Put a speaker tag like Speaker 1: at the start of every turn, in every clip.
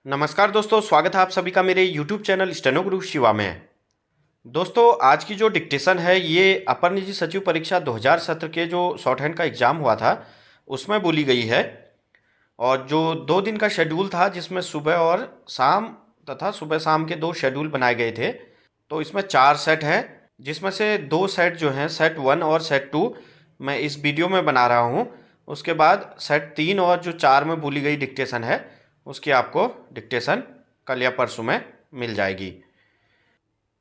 Speaker 1: नमस्कार दोस्तों, स्वागत है आप सभी का मेरे YouTube चैनल स्टेनो गुरु शिवा में। दोस्तों, आज की जो डिक्टेशन है ये अपर निजी सचिव परीक्षा 2017 के जो शॉर्ट हैंड का एग्ज़ाम हुआ था उसमें बोली गई है। और जो 2 दिन का शेड्यूल था जिसमें सुबह और शाम तथा सुबह शाम के 2 शेड्यूल बनाए गए थे। तो इसमें 4 सेट हैं, जिसमें से 2 सेट जो हैं सेट 1 और सेट 2 मैं इस वीडियो में बना रहा हूँ। उसके बाद सेट 3 और जो 4 में बोली गई डिक्टेशन है उसकी आपको डिक्टेशन कल या परसों में मिल जाएगी।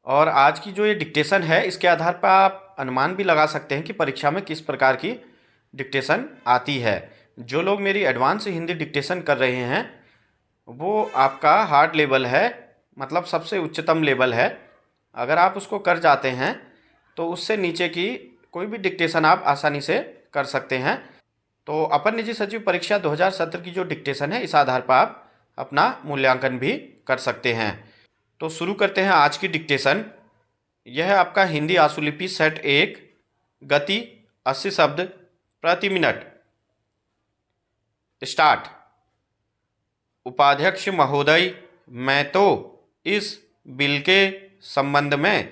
Speaker 1: और आज की जो ये डिक्टेशन है इसके आधार पर आप अनुमान भी लगा सकते हैं कि परीक्षा में किस प्रकार की डिक्टेशन आती है। जो लोग मेरी एडवांस हिंदी डिक्टेशन कर रहे हैं वो आपका हार्ड लेवल है, मतलब सबसे उच्चतम लेवल है। अगर आप उसको कर जाते हैं तो उससे नीचे की कोई भी डिक्टेशन आप आसानी से कर सकते हैं। तो अपर निजी सचिव परीक्षा 2017 की जो डिक्टेशन है इस आधार पर आप अपना मूल्यांकन भी कर सकते हैं। तो शुरू करते हैं आज की डिक्टेशन। यह है आपका हिंदी आशुलिपि सेट 1, गति 80 शब्द प्रति मिनट। स्टार्ट। उपाध्यक्ष महोदय, मैं तो इस बिल के संबंध में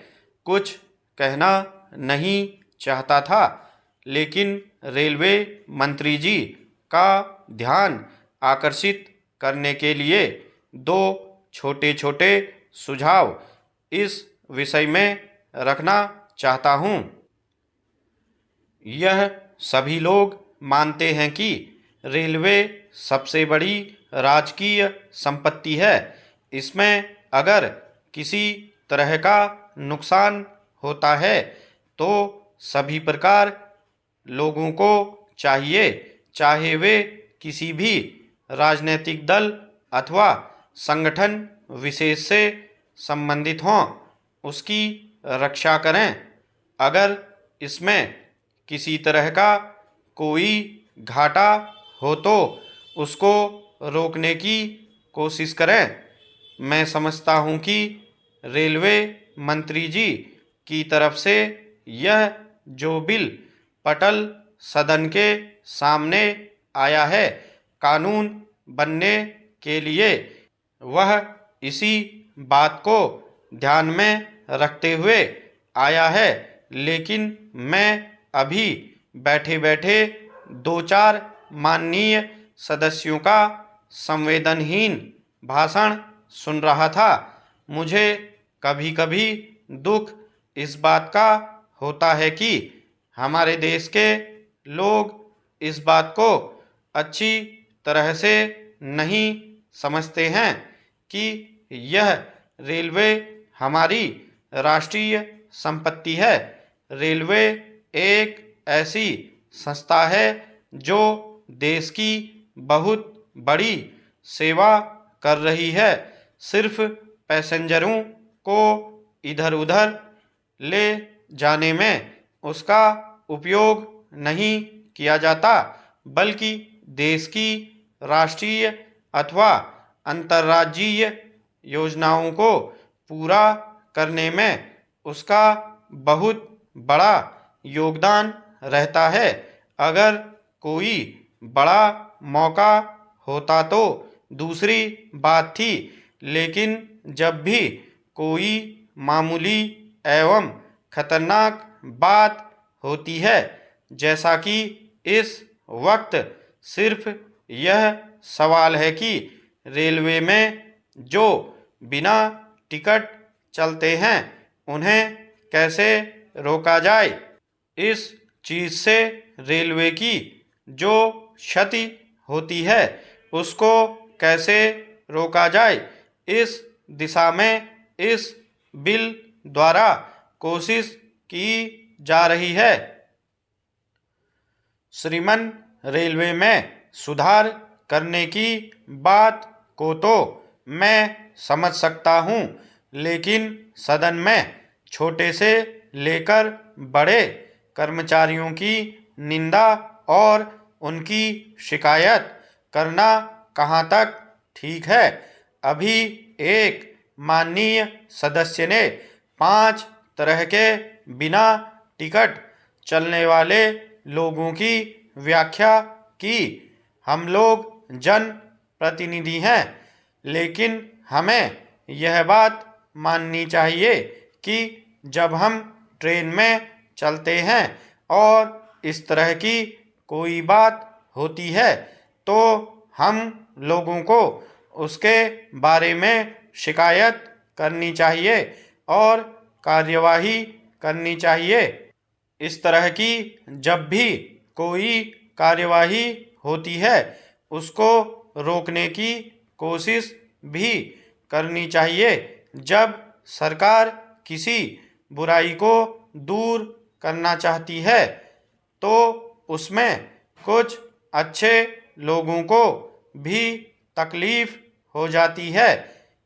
Speaker 1: कुछ कहना नहीं चाहता था, लेकिन रेलवे मंत्री जी का ध्यान आकर्षित करने के लिए 2 छोटे छोटे सुझाव इस विषय में रखना चाहता हूँ। यह सभी लोग मानते हैं कि रेलवे सबसे बड़ी राजकीय संपत्ति है। इसमें अगर किसी तरह का नुकसान होता है तो सभी प्रकार लोगों को चाहिए, चाहे वे किसी भी राजनीतिक दल अथवा संगठन विशेष से संबंधित हों, उसकी रक्षा करें। अगर इसमें किसी तरह का कोई घाटा हो तो उसको रोकने की कोशिश करें। मैं समझता हूँ कि रेलवे मंत्री जी की तरफ से यह जो बिल पटल सदन के सामने आया है कानून बनने के लिए, वह इसी बात को ध्यान में रखते हुए आया है। लेकिन मैं अभी बैठे बैठे 2-4 माननीय सदस्यों का संवेदनहीन भाषण सुन रहा था। मुझे कभी कभी दुख इस बात का होता है कि हमारे देश के लोग इस बात को अच्छी तरह से नहीं समझते हैं कि यह रेलवे हमारी राष्ट्रीय संपत्ति है। रेलवे एक ऐसी संस्था है जो देश की बहुत बड़ी सेवा कर रही है। सिर्फ पैसेंजरों को इधर उधर ले जाने में उसका उपयोग नहीं किया जाता, बल्कि देश की राष्ट्रीय अथवा अंतर्राज्यीय योजनाओं को पूरा करने में उसका बहुत बड़ा योगदान रहता है। अगर कोई बड़ा मौका होता तो दूसरी बात थी, लेकिन जब भी कोई मामूली एवं खतरनाक बात होती है, जैसा कि इस वक्त सिर्फ यह सवाल है कि रेलवे में जो बिना टिकट चलते हैं उन्हें कैसे रोका जाए। इस चीज़ से रेलवे की जो क्षति होती है उसको कैसे रोका जाए, इस दिशा में इस बिल द्वारा कोशिश की जा रही है। श्रीमान, रेलवे में सुधार करने की बात को तो मैं समझ सकता हूँ, लेकिन सदन में छोटे से लेकर बड़े कर्मचारियों की निंदा और उनकी शिकायत करना कहाँ तक ठीक है। अभी एक माननीय सदस्य ने 5 तरह के बिना टिकट चलने वाले लोगों की व्याख्या की। हम लोग जन प्रतिनिधि हैं, लेकिन हमें यह बात माननी चाहिए कि जब हम ट्रेन में चलते हैं और इस तरह की कोई बात होती है तो हम लोगों को उसके बारे में शिकायत करनी चाहिए और कार्यवाही करनी चाहिए। इस तरह की जब भी कोई कार्यवाही होती है उसको रोकने की कोशिश भी करनी चाहिए। जब सरकार किसी बुराई को दूर करना चाहती है तो उसमें कुछ अच्छे लोगों को भी तकलीफ हो जाती है,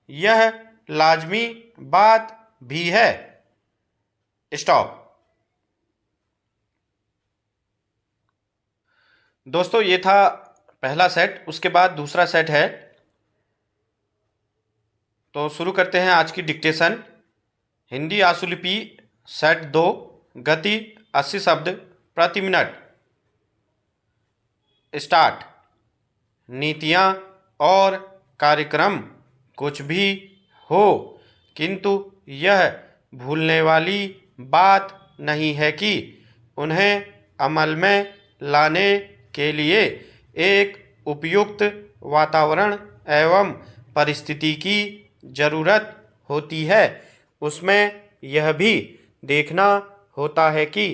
Speaker 1: यह लाजमी बात भी है। स्टॉप। दोस्तों ये था पहला सेट, उसके बाद दूसरा सेट है। तो शुरू करते हैं आज की डिक्टेशन। हिंदी आशुलिपि सेट 2, गति 80 शब्द प्रति मिनट। स्टार्ट। नीतियाँ और कार्यक्रम कुछ भी हो, किंतु यह भूलने वाली बात नहीं है कि उन्हें अमल में लाने के लिए एक उपयुक्त वातावरण एवं परिस्थिति की जरूरत होती है। उसमें यह भी देखना होता है कि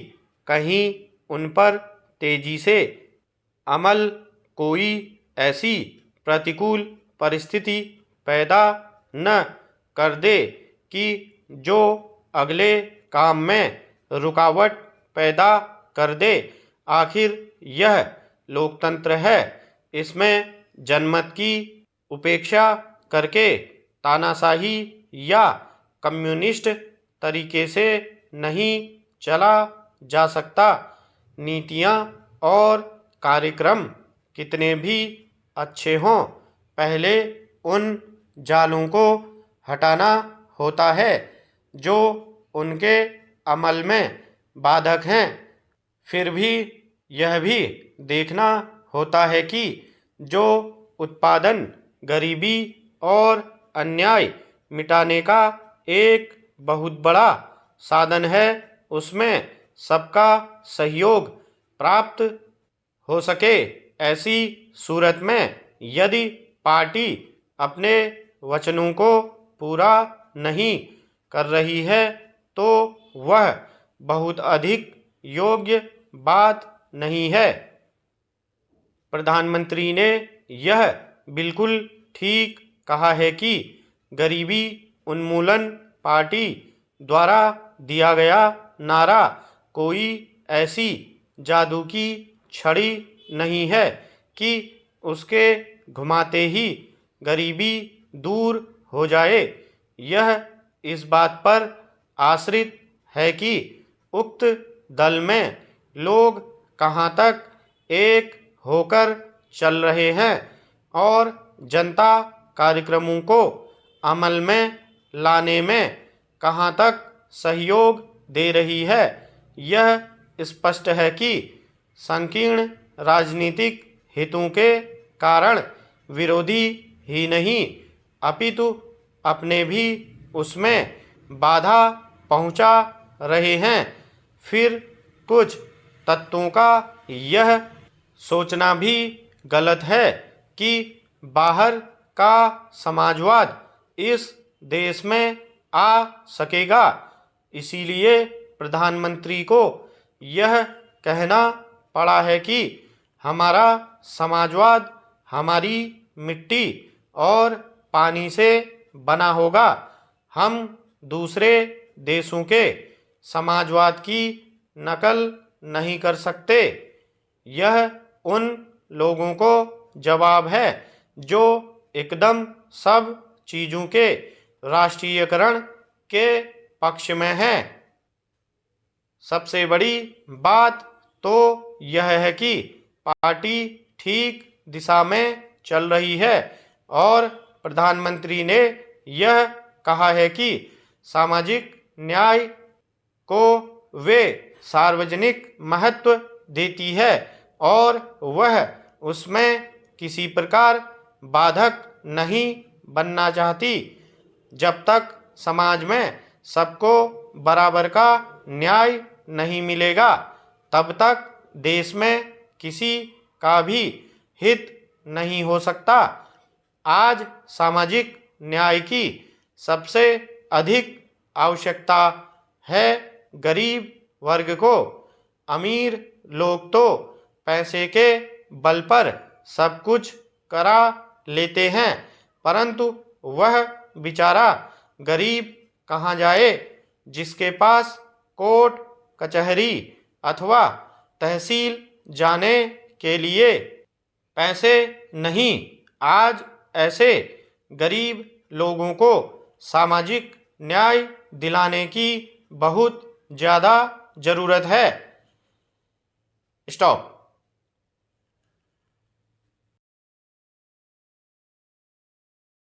Speaker 1: कहीं उन पर तेजी से अमल कोई ऐसी प्रतिकूल परिस्थिति पैदा न कर दे कि जो अगले काम में रुकावट पैदा कर दे। आखिर यह लोकतंत्र है, इसमें जनमत की उपेक्षा करके तानाशाही या कम्युनिस्ट तरीके से नहीं चला जा सकता। नीतियाँ और कार्यक्रम कितने भी अच्छे हों, पहले उन जालों को हटाना होता है जो उनके अमल में बाधक हैं। फिर भी यह भी देखना होता है कि जो उत्पादन गरीबी और अन्याय मिटाने का एक बहुत बड़ा साधन है, उसमें सबका सहयोग प्राप्त हो सके। ऐसी सूरत में यदि पार्टी अपने वचनों को पूरा नहीं कर रही है तो वह बहुत अधिक योग्य बात नहीं है। प्रधानमंत्री ने यह बिल्कुल ठीक कहा है कि गरीबी उन्मूलन पार्टी द्वारा दिया गया नारा कोई ऐसी जादू की छड़ी नहीं है कि उसके घुमाते ही गरीबी दूर हो जाए। यह इस बात पर आश्रित है कि उक्त दल में लोग कहाँ तक एक होकर चल रहे हैं और जनता कार्यक्रमों को अमल में लाने में कहाँ तक सहयोग दे रही है। यह स्पष्ट है कि संकीर्ण राजनीतिक हितों के कारण विरोधी ही नहीं अपितु अपने भी उसमें बाधा पहुंचा रहे हैं। फिर कुछ तत्वों का यह सोचना भी गलत है कि बाहर का समाजवाद इस देश में आ सकेगा। इसीलिए प्रधानमंत्री को यह कहना पड़ा है कि हमारा समाजवाद हमारी मिट्टी और पानी से बना होगा। हम दूसरे देशों के समाजवाद की नकल नहीं कर सकते। यह उन लोगों को जवाब है जो एकदम सब चीज़ों के राष्ट्रीयकरण के पक्ष में हैं। सबसे बड़ी बात तो यह है कि पार्टी ठीक दिशा में चल रही है और प्रधानमंत्री ने यह कहा है कि सामाजिक न्याय को वे सार्वजनिक महत्व देती है और वह उसमें किसी प्रकार बाधक नहीं बनना चाहती। जब तक समाज में सबको बराबर का न्याय नहीं मिलेगा, तब तक देश में किसी का भी हित नहीं हो सकता। आज सामाजिक न्याय की सबसे अधिक आवश्यकता है गरीब वर्ग को। अमीर लोग तो पैसे के बल पर सब कुछ करा लेते हैं, परंतु वह बेचारा गरीब कहाँ जाए जिसके पास कोर्ट कचहरी अथवा तहसील जाने के लिए पैसे नहीं। आज ऐसे गरीब लोगों को सामाजिक न्याय दिलाने की बहुत ज़्यादा ज़रूरत है। स्टॉप।